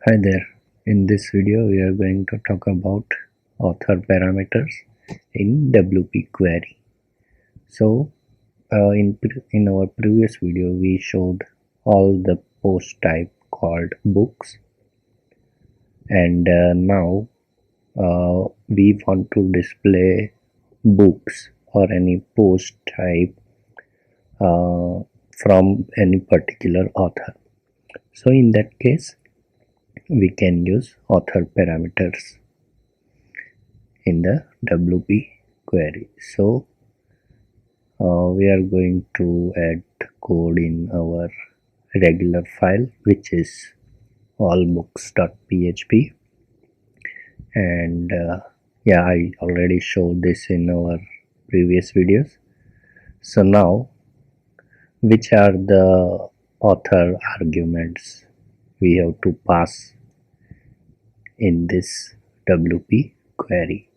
Hi there. In this video, we are going to talk about author parameters in WP query. So, in our previous video, we showed all the post type called books, and now we want to display books or any post type from any particular author. So, in that case, we can use author parameters in the WP query. So we are going to add code in our regular file, which is allbooks.php, and yeah, I already showed this in our previous videos. So now, which are the author arguments we have to pass in this WP query?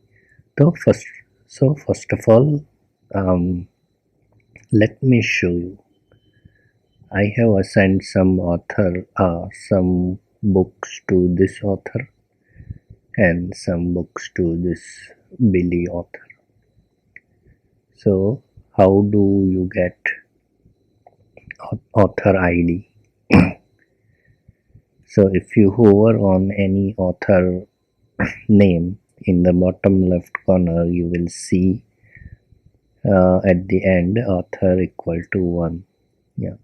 First of all, let me show you. I have assigned some books to this author and some books to this Billy author. So how do you get author ID? So if you hover on any author name, in the bottom left corner you will see at the end author equal to 1. Yeah.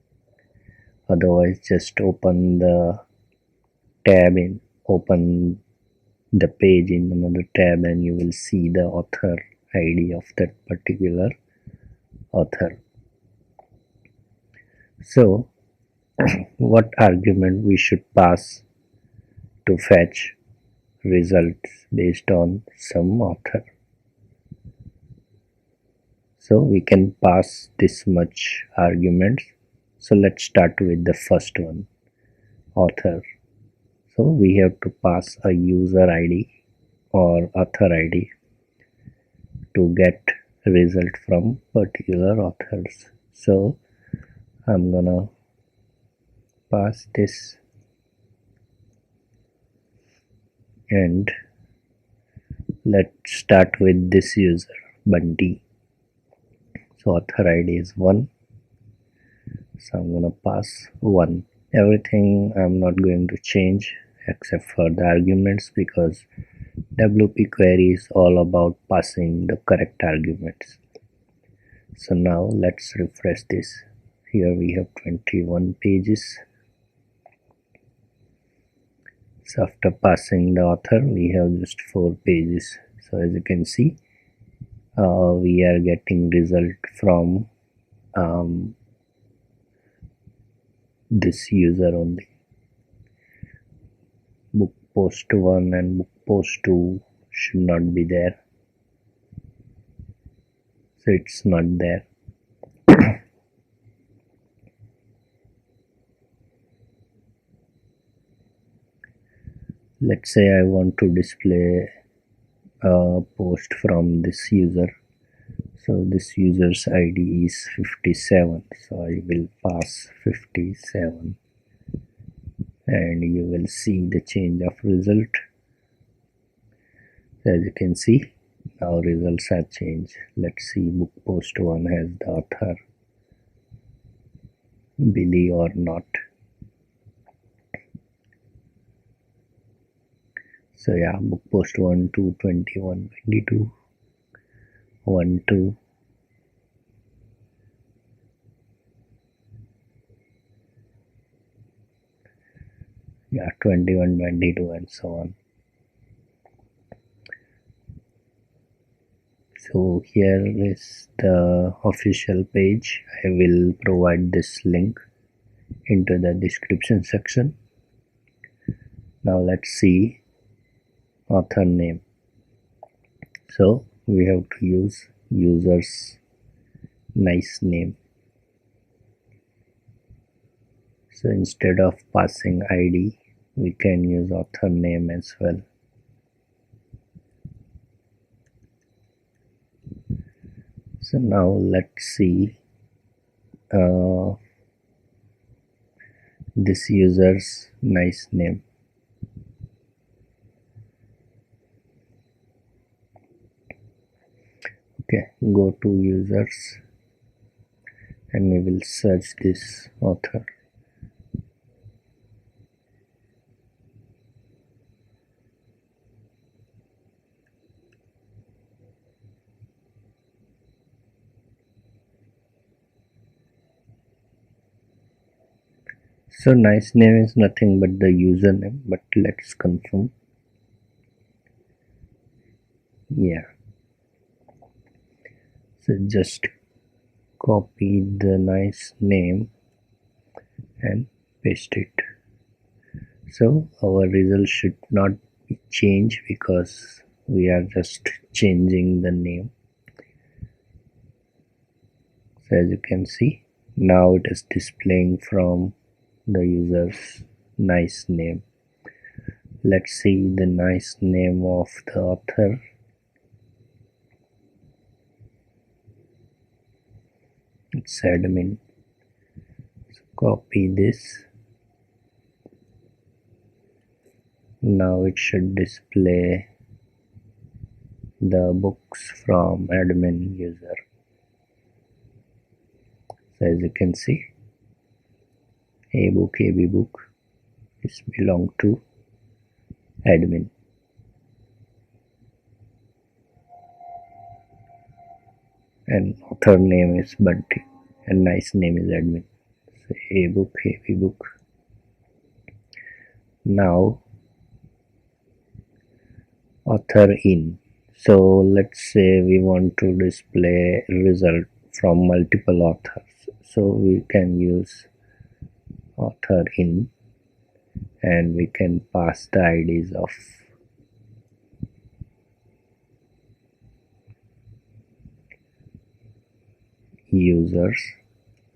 Otherwise, just open the page in another tab and you will see the author ID of that particular author. So what argument we should pass to fetch results based on some author? So we can pass this much arguments. So let's start with the first one, author. So we have to pass a user ID or author ID to get result from particular authors. So I'm gonna pass this, and let's start with this user, Bunty. So author ID is 1. So I'm gonna pass 1. Everything I'm not going to change except for the arguments, because WP query is all about passing the correct arguments. So now let's refresh this. Here we have 21 pages. So after passing the author, we have just 4 pages. So as you can see, we are getting result from this user only. Book post 1 and book post 2 should not be there, so it's not there. Let's say I want to display a post from this user. So this user's ID is 57, so I will pass 57 and you will see the change of result. As you can see, now results have changed. Let's see, book post 1 has the author Billy or not. So yeah, book post 1, 2, 21, 22, 1, 2. Yeah, 21, 22 and so on. So here is the official page. I will provide this link into the description section. Now let's see author name. So we have to use user's nice name. So instead of passing ID, we can use author name as well. So now let's see this user's nice name. Okay, go to users and we will search this author. So nice name is nothing but the username, but let's confirm. Yeah, so just copy the nice name and paste it. So our result should not be changed because we are just changing the name. So as you can see, now it is displaying from the user's nice name. Let's see the nice name of the author. It's admin. So copy this. Now it should display the books from admin user. So as you can see, A book, AB book is belong to admin. And author name is Bunty and nice name is admin. So A book, AB book. Now author in. So let's say we want to display result from multiple authors. So we can use author in and we can pass the IDs of users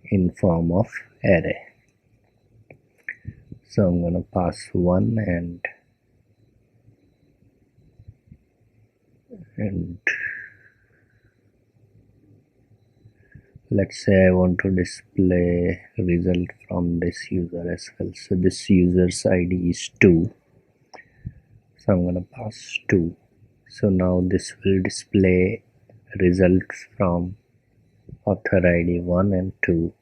in form of array. So I'm gonna pass 1 and let's say I want to display result from this user as well. So this user's ID is 2. So I'm gonna pass 2. So now this will display results from author ID 1 and 2.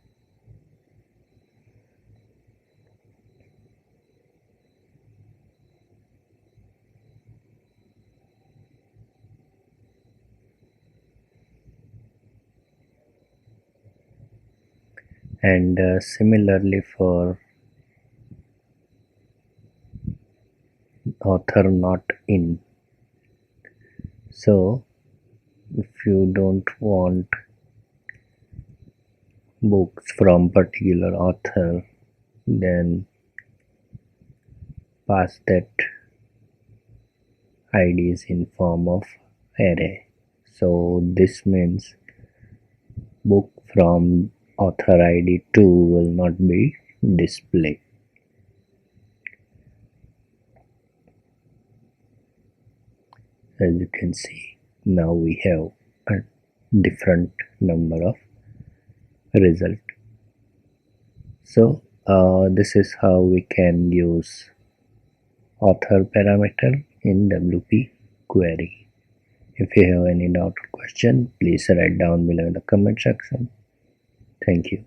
And similarly for author not in. So if you don't want books from particular author, then pass that IDs in form of array. So this means book from author ID 2 will not be displayed. As you can see, now we have a different number of result. So this is how we can use author parameter in WP query. If you have any doubt or question, please write down below in the comment section. Thank you.